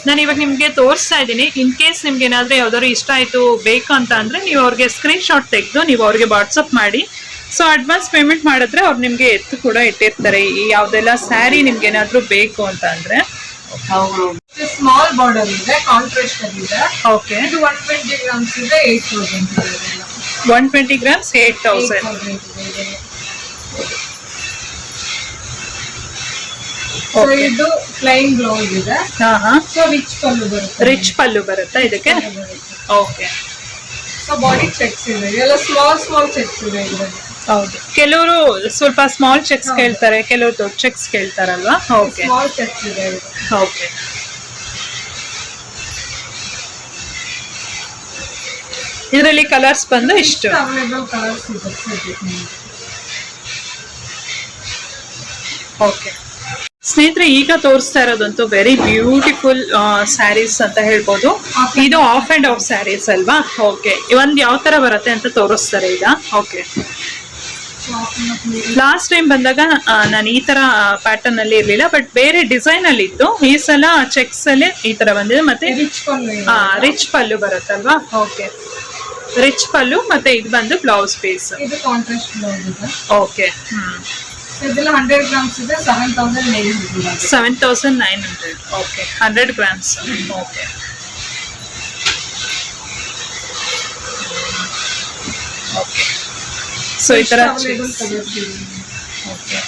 ನಾನು ಇವಾಗ ನಿಮ್ಗೆ ತೋರಿಸ್ತಾ ಇದ್ದೀನಿ. ಇನ್ ಕೇಸ್ ನಿಮ್ಗೆ ಏನಾದ್ರೂ ಯಾವ್ದಾದ್ರು ಇಷ್ಟ ಆಯ್ತು ಬೇಕು ಅಂತ ಅಂದ್ರೆ ನೀವು ಅವ್ರಿಗೆ ಸ್ಕ್ರೀನ್ ಶಾಟ್ ತೆಗೆದು ನೀವು ಅವ್ರಿಗೆ ವಾಟ್ಸಪ್ ಮಾಡಿ. ಸೊ ಅಡ್ವಾನ್ಸ್ ಪೇಮೆಂಟ್ ಮಾಡಿದ್ರೆ ಅವ್ರು ನಿಮ್ಗೆ ಎತ್ತು ಕೂಡ ಇಟ್ಟಿರ್ತಾರೆ. ಈ ಯಾವ್ದೆಲ್ಲ ಸ್ಯಾರಿ ನಿಮ್ಗೆ ಏನಾದ್ರೂ ಬೇಕು ಅಂತ ಅಂದ್ರೆ. ಸ್ಮಾಲ್ ಬಾರ್ಡರ್ ಇದೆ, ಕಾಂಟ್ರಾಸ್ಟ್ ಅಲ್ಲಿ ಇದೆ. ಓಕೆ, ಇದು 120 ಗ್ರಾಮ್ಸ್ ಇದೆ, 8000 ಇದೆ. 120 ಗ್ರಾಮ್ಸ್ 8000. ಸೊ ಇದು ಪ್ಲೈನ್ ಬ್ಲೌಸ್ ಇದೆ. ಹಾ ಹಾ. ಸೊ ರಿಚ್ ಪಲ್ಲು ಬರುತ್ತೆ. ರಿಚ್ ಪಲ್ಲು ಬರುತ್ತಾ ಇದಕ್ಕೆ? ಓಕೆ. ಸೊ ಬಾಡಿ ಚೆಕ್ಸ್ ಇದೆ, ಎಲ್ಲ ಸ್ಮಾಲ್ ಚೆಕ್ಸ್ ಇದೆ ಇದರಲ್ಲಿ. ಹೌದು, ಕೆಲವರು ಸ್ವಲ್ಪ ಸ್ಮಾಲ್ ಚೆಕ್ಸ್ ಕೇಳ್ತಾರೆ, ಕೆಲವರು ದೊಡ್ಡ ಚೆಕ್ಸ್ ಕೇಳ್ತಾರಲ್ವಾ? ಓಕೆ, ಸ್ಮಾಲ್ ಚೆಕ್ಸ್ ಇದೆ. ಓಕೆ. ಇದರಲ್ಲಿ ಕಲರ್ಸ್ ಬಂದು ಇಷ್ಟು ಅವೈಲೇಬಲ್ ಕಲರ್ಸ್ ಇದೆ. ಓಕೆ ಸ್ನೇಹಿತರೆ, ಈಗ ತೋರಿಸ್ತಾ ಇರೋದಂತೂ ವೆರಿ ಬ್ಯೂಟಿಫುಲ್ ಸ್ಯಾರೀಸ್ ಅಂತ ಹೇಳ್ಬೋದು. ಇದು ಆಫ್ ಅಂಡ್ ಆಫ್ ಸ್ಯಾರೀಸ್ ಅಲ್ವಾ? ಓಕೆ, ಒಂದ್ ಯಾವ ತರ ಬರುತ್ತೆ ಅಂತ ತೋರಿಸ್ತಾರೆ ಈಗ. ಓಕೆ, ಲಾಸ್ಟ್ ಟೈಮ್ ಬಂದಾಗ ನಾನು ಈ ತರ ಪ್ಯಾಟರ್ನ್ ಅಲ್ಲಿ ಇರ್ಲಿಲ್ಲ, ಬಟ್ ಬೇರೆ ಡಿಸೈನ್ ಅಲ್ಲಿ ಇತ್ತು. ಈ ಸಲ ಚೆಕ್ಸ್ ಅಲ್ಲಿ ಈ ತರ ಬಂದಿದೆ. ಮತ್ತೆ ರಿಚ್ ಪಲ್ಲು ಬರುತ್ತಲ್ವಾ? ಓಕೆ, ರಿಚ್ ಪಲ್ಲು ಮತ್ತೆ ಇದು ಬಂದು ಬ್ಲೌಸ್ ಪೀಸ್. ಇದು ಕಾಂಟ್ರಾಸ್ಟ್ ಬ್ಲೌಸ್ ಇದೆ. ಓಕೆ. ಇದೆಲ್ಲ 100 ಗ್ರಾಮ್ಸ್ ಇದೆ, 7900. 7900. Okay, 100 grams. Okay, okay. So ಈ ತರ okay.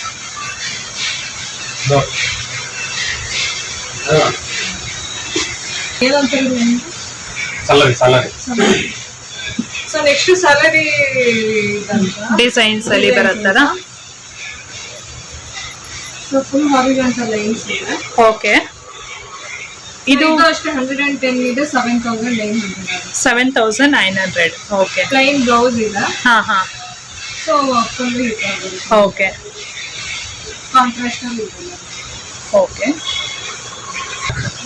So next salary designs ಅಲ್ಲಿ ಬರುತ್ತಲ್ಲ? ಸೊ ಫುಲ್ ಹಾರಿಜಾಂಟಲ್ ಲೈನ್ಸ್ ಇದೆ. ಓಕೆ, ಇದು ಅಷ್ಟೇ 110 ಇದೆ, 7900. 7900. ಓಕೆ, ಪ್ಲೈನ್ ಬ್ಲೌಸ್ ಇದೆ. ಹಾ ಹಾ. ಸೊ ಫುಲ್ ಓಕೆ, ಕಾಂಟ್ರಾಸ್ಟ್ ಅಲ್ಲಿ ಇದೆ. ಓಕೆ.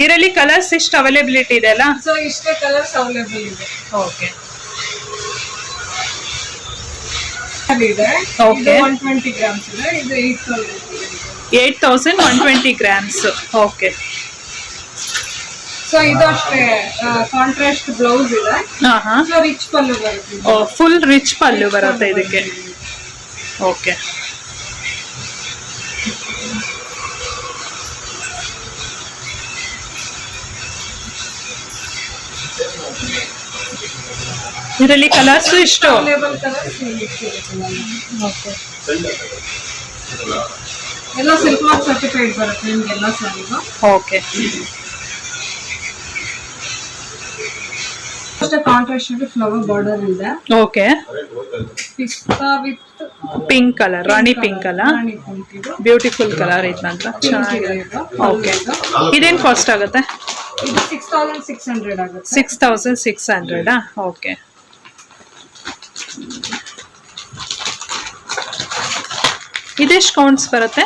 ಇದರಲ್ಲಿ ಕಲರ್ಸ್ ಎಷ್ಟು ಅವೈಲೇಬಿಲಿಟಿ ಇದೆ ಅಲ್ಲ? ಸೊ ಇಷ್ಟೇ ಕಲರ್ಸ್ ಅವೈಲೇಬಲ್ ಇದೆ. ಓಕೆ, ಇದೆ. ಓಕೆ, 120 ಗ್ರಾಮ್ಸ್ ಇದೆ. ಇದು 8120 ಗ್ರಾಮ್ಸ್. ಓಕೆ. ಸೊ ಇದು ಅಷ್ಟೇ ಕಾಂಟ್ರಾಸ್ಟ್ ಬ್ಲೌಸ್ ಇದೆ. ಹಾ ಹಾ. ಸೊ ರಿಚ್ ಪಲ್ಲು ಬರುತ್ತೆ. ಫುಲ್ ರಿಚ್ ಪಲ್ಲು ಬರುತ್ತೆ ಇದಕ್ಕೆ. ಓಕೆ, ಇದರಲ್ಲಿ ಕಲರ್ಸ್ ಇಷ್ಟು ಅವೈಲೇಬಲ್ ಕಲರ್ಸ್ ಓಕೆ. ಎಲ್ಲ ಸಿಲ್ಕ್ ಮಾರ್ಕ್ ಸರ್ಟಿಫೈಡ್ ಬರುತ್ತೆ ನಿಮಗೆಲ್ಲ ಸ್ಯಾರಿಗೂ. ಓಕೆ, ಅಷ್ಟೇ ಕಾಂಟ್ರಾಸ್ಟ್ ಫ್ಲವರ್ ಬಾರ್ಡರ್ ಇದೆ. ಓಕೆ. ಪಿಸ್ತಾ with pink colour, Rani pink ಅಲ್ಲ? ರಾಣಿ ಪಿಂಕ್ ಇದು. ಬ್ಯೂಟಿಫುಲ್ ಕಲರ್ ಐತೆ ನಂತರ ಚೆನ್ನಾಗಿದೆ. ಓಕೆ, ಇದೇನು ಕಾಸ್ಟ್ ಆಗುತ್ತೆ? ಇದು 6600 ಆಗುತ್ತೆ. 6600. ಓಕೆ. ಇದೆಷ್ಟು ಕೌಂಟ್ಸ್ ಬರುತ್ತೆ?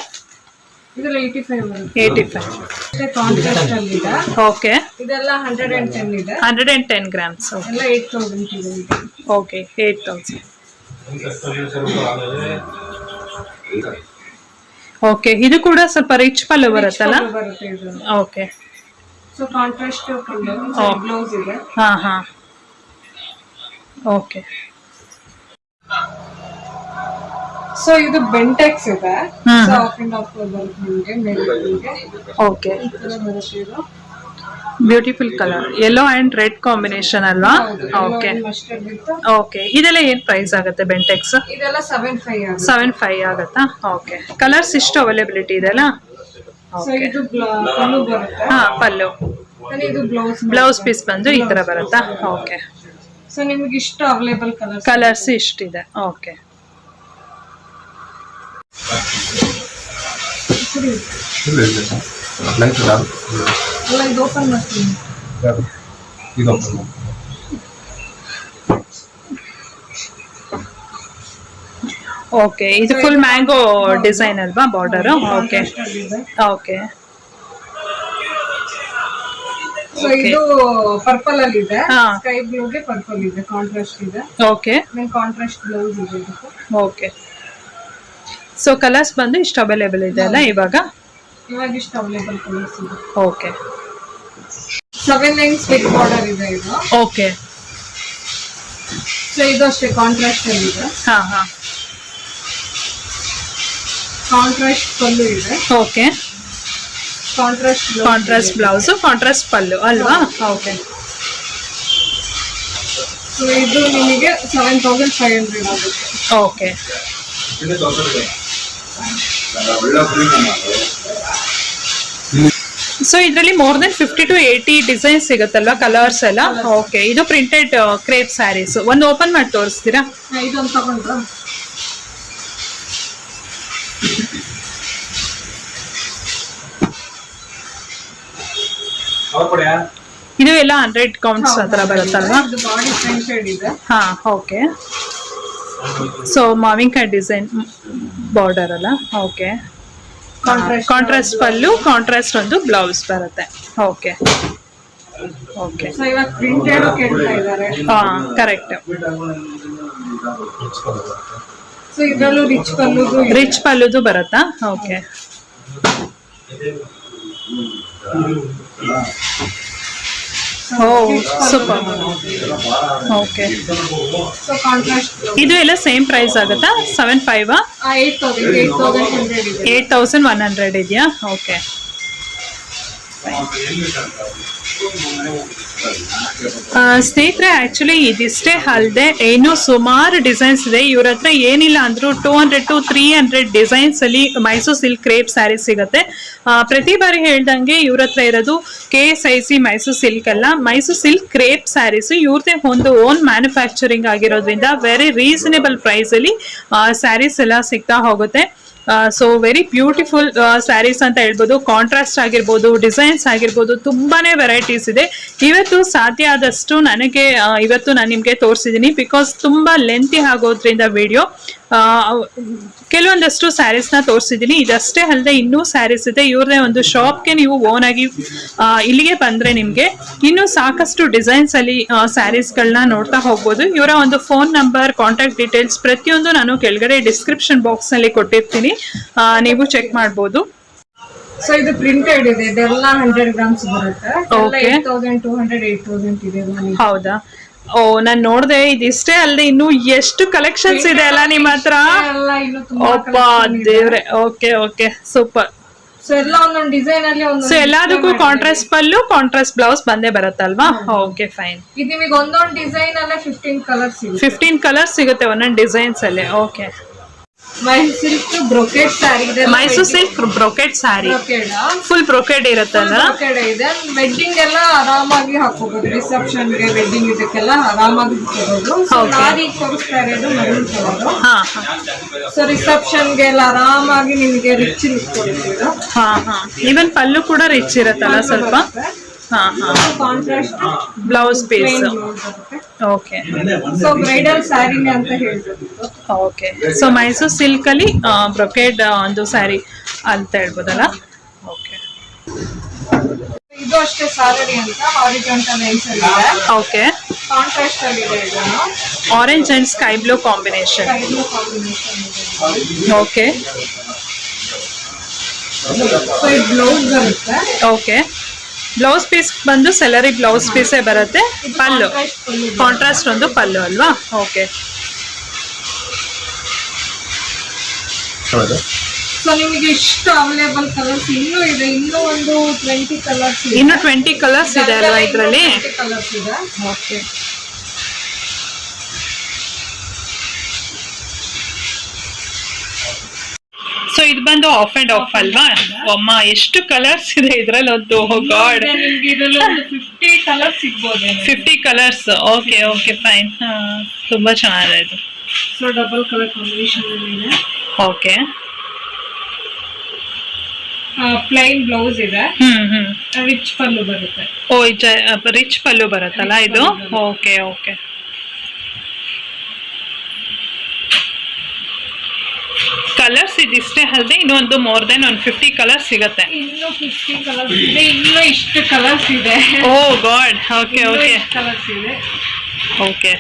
ಇದೆಲ್ಲ 85 ಬರುತ್ತೆ. 85. ಕಾಂಟ್ರಾಸ್ಟ್ ಅಲ್ಲಿ ಇದೆ. ಓಕೆ, ಇದೆಲ್ಲ 110 ಇದೆ. 110 ಗ್ರಾಮ್ಸ್. ಎಲ್ಲ 8000 ಇದೆ. ಓಕೆ, 8000. ಓಕೆ, ಇದು ಕೂಡ ಸ್ವಲ್ಪ ರಿಚ್ ಪಲ್ಲು ಬರುತ್ತಲ್ಲ? ಬರುತ್ತೆ ಇದು. ಓಕೆ. ಸೊ ಕಾಂಟ್ರಾಸ್ಟ್ ಬ್ಲೌಸ್ ಇದೆ. ಹಾ ಹಾ. ಓಕೆ. ಸೊ ಇದು ಬೆಂಟೆಕ್ಸ್ ಇದೆ. Hmm. So half and half ಬರುತ್ತೆ ನಿಮಗೆ ಮೇಲ್ಗೆ. ಓಕೆ, ಈ ತರ ಬರುತ್ತೆ ಇದು. Beautiful colour, yellow and red combination ಅಲ್ವಾ? Okay, mustard with. ಓಕೆ. ಇದೆಲ್ಲ ಏನ್ ಪ್ರೈಸ್ ಆಗುತ್ತೆ ಬೆಂಟೆಕ್ಸ್? ಇದೆಲ್ಲ 75 ಆಗುತ್ತೆ. 75 ಆಗುತ್ತಾ? ಓಕೆ. ಕಲರ್ಸ್ ಇಷ್ಟು ಅವೈಲೇಬಿಲಿಟಿ ಇದೆ ಅಲ್ಲ? ಸೊ ಇದು ಪಲ್ಲು ಬರುತ್ತೆ. ಹಾ, ಪಲ್ಲು. ಇದು ಬ್ಲೌಸ್ ಪೀಸ್ ಬಂದು ಈ ತರ ಬರುತ್ತಾ? ಓಕೆ. ಸೊ ನಿಮ್ಗೆ ಇಷ್ಟು ಅವೈಲೇಬಲ್ ಕಲರ್ಸ್ ಇಷ್ಟಿದೆ. ಓಕೆ. ಅಲ್ಲ ಇದು ಓಪನ್ ಮಾಡ್ತೀನಿ. ಓಕೆ, ಇದು ಫುಲ್ ಮ್ಯಾಂಗೋ ಡಿಸೈನ್ ಅಲ್ವಾ ಬಾರ್ಡರ್? Okay, okay. ಸೊ ಇದು ಪರ್ಪಲ್ ಅಲ್ಲಿ ಇದೆ. ಹಾ. ಸ್ಕೈ ಬ್ಲೂಗೆ ಪರ್ಪಲ್ ಇದೆ, ಕಾಂಟ್ರಾಸ್ಟ್ ಇದೆ. ಓಕೆ, ಕಾಂಟ್ರಾಸ್ಟ್ ಬ್ಲೌಸ್ ಇದೆ. ಓಕೆ. ಸೊ ಕಲರ್ಸ್ ಬಂದು ಇಷ್ಟು ಅವೈಲೇಬಲ್ ಇದೆ ಅಲ್ಲ ಇವಾಗ? ಇವಾಗ ಇಷ್ಟು ಅವೈಲೇಬಲ್ ಕಲರ್ಸ್ ಇದೆ. ಓಕೆ. 7 ಲೈನ್ಸ್ ಬಿಗ್ ಬಾರ್ಡರ್ ಇದೆ ಇದು. ಓಕೆ. ಸೊ ಇದು ಅಷ್ಟೇ ಕಾಂಟ್ರಾಸ್ಟ್ ಅಲ್ಲಿ ಇದೆ. ಹಾ ಹಾ. ಕಾಂಟ್ರಾಸ್ಟ್ ಪಲ್ಲು ಇದೆ. Okay. Contrast blouse, contrast pallu ಅಲ್ವಾ? ಓಕೆ. ಸೊ ಇದು ನಿಮಗೆ 7500 ಆಗುತ್ತೆ. ಓಕೆ. ಸೊ ಇದರಲ್ಲಿ ಮೋರ್ ದೆನ್ 50 to 80 ಡಿಸೈನ್ಸ್ ಸಿಗುತ್ತಲ್ವಾ, ಕಲರ್ಸ್ ಎಲ್ಲ? ಓಕೆ. ಇದು ಪ್ರಿಂಟೆಡ್ ಕ್ರೇಪ್ ಸ್ಯಾರೀಸ್. ಒಂದು ಓಪನ್ ಮಾಡಿ ತೋರಿಸ್ತೀರಾ? ಇದೊಂದು ತಗೊಂಡ್ರ ಇದು ಎಲ್ಲ 100 ಕೌಂಟ್ಸ್ ಹತ್ರ ಬರುತ್ತಲ್ವಾ? ಬಾಡಿ ಪ್ರಿಂಟೆಡ್ ಇದೆ. ಹಾ ಓಕೆ. ಸೊ ಮಾವಿನಕಾಯಿ ಡಿಸೈನ್ ಬಾರ್ಡರ್ ಅಲ್ಲ? ಓಕೆ. ಕಾಂಟ್ರಾಸ್ಟ್ ಪಲ್ಲು, ಕಾಂಟ್ರಾಸ್ಟ್ ಒಂದು ಬ್ಲೌಸ್ ಬರುತ್ತೆ. Okay okay. ಸೊ ಇವಾಗ ಪ್ರಿಂಟೆಡ್ ಕೇಳ್ತಾ ಇದ್ದಾರೆ. ಹಾ ಕರೆಕ್ಟ್. ಸೊ ಇದರಲ್ಲೂ ರಿಚ್ ಪಲ್ಲುದು ಬರುತ್ತಾ? ಓಕೆ. ಓ ಸೂಪರ್. ಓಕೆ. ಸೊ ಕಾಂಟ್ರಾಸ್ಟ್ ಇದು ಎಲ್ಲ ಸೇಮ್ ಪ್ರೈಸ್ ಆಗುತ್ತಾ? 75 8100 ಇದೆಯಾ? ಓಕೆ. ಸ್ನೇಹಿತರೆ, ಆಕ್ಚುಲಿ ಇದಿಷ್ಟೇ ಅಲ್ಲದೆ ಇನ್ನೂ ಸುಮಾರು ಡಿಸೈನ್ಸ್ ಇದೆ ಇವ್ರ ಹತ್ರ. ಏನಿಲ್ಲ ಅಂದ್ರೂ 200 to 300 ಡಿಸೈನ್ಸ್ ಅಲ್ಲಿ ಮೈಸೂರು ಸಿಲ್ಕ್ ಕ್ರೇಪ್ ಸ್ಯಾರಿ ಸಿಗುತ್ತೆ. ಪ್ರತಿ ಬಾರಿ ಹೇಳ್ದಂಗೆ ಇವ್ರ ಹತ್ರ ಇರೋದು KSIC ಮೈಸೂರು ಸಿಲ್ಕ್ ಅಲ್ಲ, ಮೈಸೂರು ಸಿಲ್ಕ್ ಕ್ರೇಪ್ ಸ್ಯಾರೀಸ್. ಇವ್ರದೇ ಒಂದು ಓನ್ ಮ್ಯಾನುಫ್ಯಾಕ್ಚರಿಂಗ್ ಆಗಿರೋದ್ರಿಂದ ವೆರಿ ರೀಸನೇಬಲ್ ಪ್ರೈಸ್ ಅಲ್ಲಿ ಸ್ಯಾರೀಸ್ ಎಲ್ಲ ಸಿಗ್ತಾ ಹೋಗುತ್ತೆ. ಸೊ ವೆರಿ ಬ್ಯೂಟಿಫುಲ್ ಸ್ಯಾರೀಸ್ ಅಂತ ಹೇಳ್ಬೋದು. ಕಾಂಟ್ರಾಸ್ಟ್ ಆಗಿರ್ಬೋದು, ಡಿಸೈನ್ಸ್ ಆಗಿರ್ಬೋದು, ತುಂಬಾನೇ ವೆರೈಟೀಸ್ ಇದೆ. ಇವತ್ತು ಸಾಧ್ಯ ಆದಷ್ಟು ಇವತ್ತು ನಾನು ನಿಮಗೆ ತೋರಿಸಿದ್ದೀನಿ, ಬಿಕಾಸ್ ತುಂಬಾ ಲೆಂತಿ ಆಗೋದ್ರಿಂದ ವಿಡಿಯೋ. ಕೆಲವೊಂದಷ್ಟು ಸ್ಯಾರೀಸ್ನ ತೋರಿಸಿದ್ದೀನಿ. ಇದಷ್ಟೇ ಅಲ್ಲದೆ ಇನ್ನೂ ಸ್ಯಾರೀಸ್ ಇದೆ. ಇವ್ರದೇ ಒಂದು ಶಾಪ್ಗೆ ನೀವು ಓನ್ ಆಗಿ ಇಲ್ಲಿಗೆ ಬಂದ್ರೆ ನಿಮಗೆ ಇನ್ನೂ ಸಾಕಷ್ಟು ಡಿಸೈನ್ಸ್ ಅಲ್ಲಿ ಸ್ಯಾರೀಸ್ಗಳನ್ನ ನೋಡ್ತಾ ಹೋಗ್ಬೋದು. ಇವರ ಒಂದು ಫೋನ್ ನಂಬರ್, ಕಾಂಟ್ಯಾಕ್ಟ್ ಡೀಟೇಲ್ಸ್ ಪ್ರತಿಯೊಂದು ನಾನು ಕೆಳಗಡೆ ಡಿಸ್ಕ್ರಿಪ್ಷನ್ ಬಾಕ್ಸ್ ನಲ್ಲಿ ಕೊಟ್ಟಿರ್ತೀನಿ, ನೀವು ಚೆಕ್ ಮಾಡ್ಬೋದು. ಸೊ ಇದು ಪ್ರಿಂಟೆಡ್ ಇದೆ. ಇದೆಲ್ಲ 100 ಗ್ರಾಮ್ಸ್ ಬರುತ್ತೆ. Okay. 8200 8000 ಇದೆ. ಹೌದಾ? ಓ, ನಾನ್ ನೋಡ್ದೆ. ಇದಿಷ್ಟೇ ಅಲ್ಲದೆ ಇನ್ನು ಎಷ್ಟು ಕಲೆಕ್ಷನ್ಸ್ ಇದೆ ಅಲ್ಲ ನಿಮ್ಮ ಹತ್ರ? ಒಬ್ಬ ದೇವ್ರೆ. Okay okay, super. ಸೊ ಎಲ್ಲ ಒಂದೊಂದು ಡಿಸೈನ್ ಅಲ್ಲಿ ಸೊ ಎಲ್ಲದಕ್ಕೂ ಕಾಂಟ್ರಾಸ್ಟ್ ಪಲ್ಲು, ಕಾಂಟ್ರಾಸ್ಟ್ ಬ್ಲೌಸ್ ಬಂದೇ ಬರುತ್ತಲ್ವಾ? Okay fine. ಇದು ನಿಮಗೆ ಒಂದೊಂದು ಡಿಸೈನ್ ಅಲ್ಲೇ 15 ಕಲರ್ಸ್ ಸಿಗುತ್ತೆ. 15 ಕಲರ್ಸ್ ಸಿಗುತ್ತೆ ಒಂದೊಂದು ಡಿಸೈನ್ಸ್ ಅಲ್ಲಿ. Okay. Mysuru silk brocade saree ಇದೆ. Mysuru silk brocade saree full brocade ಇರುತ್ತಲ್ಲ? ಇದೆ. ವೆಡ್ಡಿಂಗ್ ಎಲ್ಲ ಆರಾಮಾಗಿ ಹಾಕೋಬಹುದು. ರಿಸೆಪ್ಷನ್ ಗೆ, ವೆಡ್ಡಿಂಗ್ ಇದಕ್ಕೆಲ್ಲ ಆರಾಮಾಗಿ ಹಾಕೋಬಹುದು. ನಾರೀಗ ತೋರಿಸ್ತಾ ಇರೋದು ಮರೂನ್ ಕಲರ್. ಹಾ. ಸೊ ರಿಸೆಪ್ಷನ್ ಗೆ ಎಲ್ಲ ಆರಾಮಾಗಿ ನಿಮಗೆ ರಿಚ್ ಲುಕ್ ಕೊಡ್ತೀರಾ. ಹಾ ಹಾ. ಈವನ್ ಪಲ್ಲು ಕೂಡ ರಿಚ್ ಇರುತ್ತಲ್ಲ ಸ್ವಲ್ಪ? ಹಾ ಹಾ. Contrast blouse piece. Okay. So bridal ಸ್ಯಾರಿನೇ ಅಂತ ಹೇಳ್ಬೋದು. ಓಕೆ. ಸೊ ಮೈಸೂರು ಸಿಲ್ಕ್ ಅಲ್ಲಿ ಬ್ರೊಕೆಡ್ ಒಂದು ಸ್ಯಾರಿ ಅಂತ ಹೇಳ್ಬೋದಲ್ಲ? ಓಕೆ. ಇದು ಅಷ್ಟೇ ಸಾಲರಿ ಅಂತ ಹಾರಿಜಾಂಟಲ್ ಲೈನ್ಸ್ ಅಲ್ಲಿ ಇದೆ. ಓಕೆ. ಕಾಂಟ್ರಾಸ್ಟ್ ಅಲ್ಲಿ ಇದೆ. ಇದನ್ನು orange and sky blue combination. Okay. So ಇದು ಬ್ಲೌಸ್ ಬರುತ್ತೆ. ಓಕೆ. ಬ್ಲೌಸ್ ಪೀಸ್ ಬಂದು ಸೆಲರಿ ಬ್ಲೌಸ್ ಪೀಸೇ ಬರುತ್ತೆ. ಪಲ್ಲು ಕಾಂಟ್ರಾಸ್ಟ್ ಒಂದು ಪಲ್ಲು ಅಲ್ವಾ? ಓಕೆ. ಸೊ ನಿಮಗೆ ಇಷ್ಟು ಅವೈಲೇಬಲ್ ಕಲರ್ಸ್ ಇನ್ನೂ ಇದೆ. ಇನ್ನೂ ಒಂದು 20 ಕಲರ್ಸ್ ಇದೆ. ಇನ್ನು 20 ಕಲರ್ಸ್ ಇದೆ ಅಲ್ವಾ ಇದರಲ್ಲಿ? ಕಲರ್ಸ್ ಇದೆ. ಓಕೆ. ಸೊ ಇದು ಬಂದು ಆಫ್ ಅಂಡ್ ಆಫ್ ಅಲ್ವಾ? ಅಮ್ಮ, ಎಷ್ಟು ಕಲರ್ಸ್ ಇದೆ ಇದ್ರಲ್ಲಿ ಒಂದು. ಗಾಡ್, ನಿಮ್ಗೆ ಇದರಲ್ಲಿ ಒಂದು 50 ಕಲರ್ಸ್ ಸಿಗ್ಬೋದು. 50 ಕಲರ್ಸ್. Okay okay fine. ತುಂಬಾ ಚೆನ್ನಾಗಿದೆ ಇದು. ಸೊ ಡಬಲ್ ಕಲರ್ ಕಾಂಬಿನೇಷನ್ ಇದೆ. ಓಕೆ. ಪ್ಲೈನ್ ಬ್ಲೌಸ್ ಇದೆ. ರಿಚ್ ಪಲ್ಲು ಬರುತ್ತೆ. ಓ, ರಿಚ್ ಪಲ್ಲು ಬರುತ್ತಲ್ಲ ಇದು? Okay okay. ಕಲರ್ಸ್ ಇದಿಷ್ಟೇ ಅಲ್ಲದೆ ಇನ್ನೊಂದು ಮೋರ್ ದೆನ್ ಒಂದು 50 ಕಲರ್ಸ್ ಸಿಗುತ್ತೆ. ಇನ್ನು 50 ಕಲರ್ಸ್ ಇದೆ. ಇನ್ನೂ ಇಷ್ಟು ಕಲರ್ಸ್ ಇದೆ. ಓ ಗಾಡ್. Okay okay. ಕಲರ್ಸ್ ಇದೆ. ಓಕೆ.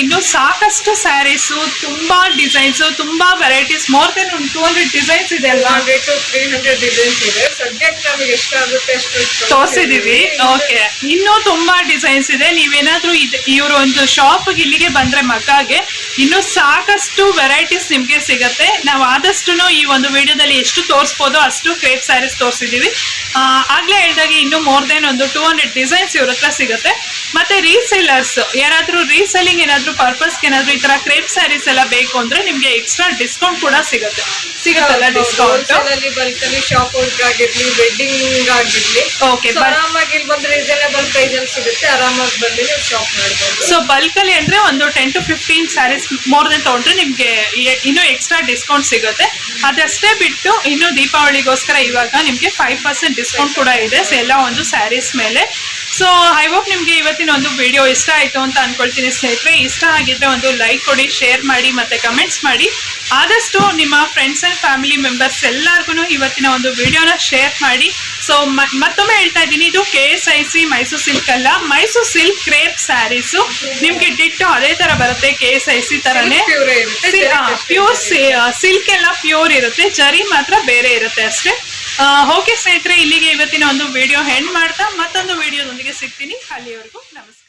ಇನ್ನು ಸಾಕಷ್ಟು ಸ್ಯಾರೀಸ್, ತುಂಬಾ ಡಿಸೈನ್ಸ್, ತುಂಬಾ ವೆರೈಟೀಸ್, ಮೋರ್ ದೆನ್ 200 ಡಿಸೈನ್ಸ್ ಇದೆ ಅಲ್ವಾ? 100 to 300 ಡಿಸೈನ್ಸ್ ಇದೆ. ಸದ್ಯಕ್ಕೆ ನಮಗೆ ಎಷ್ಟಾಗುತ್ತೆ ಅಷ್ಟು ತೋರಿಸಿದೀವಿ. ಓಕೆ, ಇನ್ನೂ ತುಂಬಾ ಡಿಸೈನ್ಸ್ ಇದೆ. ನೀವೇನಾದ್ರೂ ಇವ್ರ ಒಂದು ಶಾಪ್ ಇಲ್ಲಿಗೆ ಬಂದ್ರೆ ಮಗ್ಗಾಗೆ ಇನ್ನು ಸಾಕಷ್ಟು ವೆರೈಟೀಸ್ ನಿಮ್ಗೆ ಸಿಗತ್ತೆ. ನಾವು ಆದಷ್ಟು ಈ ಒಂದು ವಿಡಿಯೋದಲ್ಲಿ ಎಷ್ಟು ತೋರಿಸ್ಬೋದೋ ಅಷ್ಟು ಕ್ರೇಪ್ ಸ್ಯಾರೀಸ್ ತೋರಿಸಿದೀವಿ. ಆಗ್ಲೇ ಹೇಳಿದಾಗ ಇನ್ನು ಮೋರ್ ದೆನ್ ಒಂದು 200 ಡಿಸೈನ್ಸ್ ಇವ್ರ ಹತ್ರ ಸಿಗುತ್ತೆ. ಮತ್ತೆ ರೀಸೇಲರ್ಸ್ ಯಾರಾದ್ರೂ ರೀಸೆಲ್ಲಿಂಗ್ ಏನಾದ್ರು ಪರ್ಪಸ್ಗೆ ಏನಾದ್ರು ಈ ತರ ಕ್ರೇಪ್ ಸ್ಯಾರೀಸ್ ಎಲ್ಲ ಬೇಕು ಅಂದ್ರೆ ನಿಮ್ಗೆ ಎಕ್ಸ್ಟ್ರಾ ಡಿಸ್ಕೌಂಟ್ ಕೂಡ ಸಿಗುತ್ತಲ್ಲ ಡಿಸ್ಕೌಂಟ್. ಬಲ್ಕ್ ಅಲ್ಲಿ ಶಾಪ್ ಆಗಿರ್ಲಿ, ವೆಡ್ಡಿಂಗ್ ಆಗಿರ್ಲಿ, ಓಕೆ, ಆರಾಮಾಗಿ ಇಲ್ಲಿ ಬಂದ್ರೆ ರೀಸನೇಬಲ್ ಪ್ರೈಸ್ ಅಲ್ಲಿ ಸಿಗುತ್ತೆ. ಆರಾಮಾಗಿ ಬಂದು ನೀವು ಶಾಪ್ ಮಾಡ್ಬೋದು. ಸೊ ಬಲ್ಕ್ ಅಲ್ಲಿ ಅಂದ್ರೆ ಒಂದು 10 to 15 ಸ್ಯಾರೀಸ್ ಮೋರ್ ದೆನ್ ತಗೊಂಡ್ರೆ ನಿಮ್ಗೆ ಇನ್ನೂ ಎಕ್ಸ್ಟ್ರಾ ಡಿಸ್ಕೌಂಟ್ ಸಿಗುತ್ತೆ. ಅದಷ್ಟೇ ಬಿಟ್ಟು ಇನ್ನು ದೀಪಾವಳಿಗೋಸ್ಕರ ಇವಾಗ ನಿಮ್ಗೆ 5% ಡಿಸ್ಕೌಂಟ್ ಕೂಡ ಇದೆ. ಸೊ ಎಲ್ಲ ಒಂದು ಸ್ಯಾರೀಸ್ ಮೇಲೆ. ಸೊ ಐ ಹೋಪ್ ನಿಮ್ಗೆ ಇವತ್ತಿನ ಒಂದು ವಿಡಿಯೋ ಇಷ್ಟ ಆಯ್ತು ಅಂತ ಅನ್ಕೊಳ್ತೀನಿ ಸ್ನೇಹಿತರೆ. ಇಷ್ಟ ಆಗಿದ್ರೆ ಒಂದು ಲೈಕ್ ಕೊಡಿ, ಶೇರ್ ಮಾಡಿ, ಮತ್ತೆ ಕಮೆಂಟ್ಸ್ ಮಾಡಿ. ಆದಷ್ಟು ನಿಮ್ಮ ಫ್ರೆಂಡ್ಸ್ ಅಂಡ್ ಫ್ಯಾಮಿಲಿ ಮೆಂಬರ್ಸ್ ಎಲ್ಲರಿಗೂ ಇವತ್ತಿನ ಒಂದು ವಿಡಿಯೋನ ಶೇರ್ ಮಾಡಿ. ಸೊ ಮತ್ತೊಮ್ಮೆ ಹೇಳ್ತಾ ಇದ್ದೀನಿ, ಇದು KSIC ಮೈಸೂರು ಸಿಲ್ಕ್ ಅಲ್ಲ, ಮೈಸೂರು ಸಿಲ್ಕ್ ಕ್ರೇಪ್ ಸ್ಯಾರೀಸು. ನಿಮ್ಗೆ ಡಿಟ್ಟು ಅದೇ ತರ ಬರುತ್ತೆ, KSIC ತರನೇ ಪ್ಯೂರ್ ಸಿಲ್ಕ್ ಎಲ್ಲ ಪ್ಯೂರ್ ಇರುತ್ತೆ, ಜರಿ ಮಾತ್ರ ಬೇರೆ ಇರುತ್ತೆ ಅಷ್ಟೇ. ಓಕೆ ಸ್ನೇಹಿತರೆ, ಇಲ್ಲಿಗೆ ಇವತ್ತಿನ ಒಂದು ವಿಡಿಯೋ ಎಂಡ್ ಮಾಡ್ತಾ ಮತ್ತೊಂದು ವಿಡಿಯೋದೊಂದಿಗೆ ಸಿಗ್ತೀನಿ. ಅಲ್ಲಿವರೆಗೂ ನಮಸ್ಕಾರ.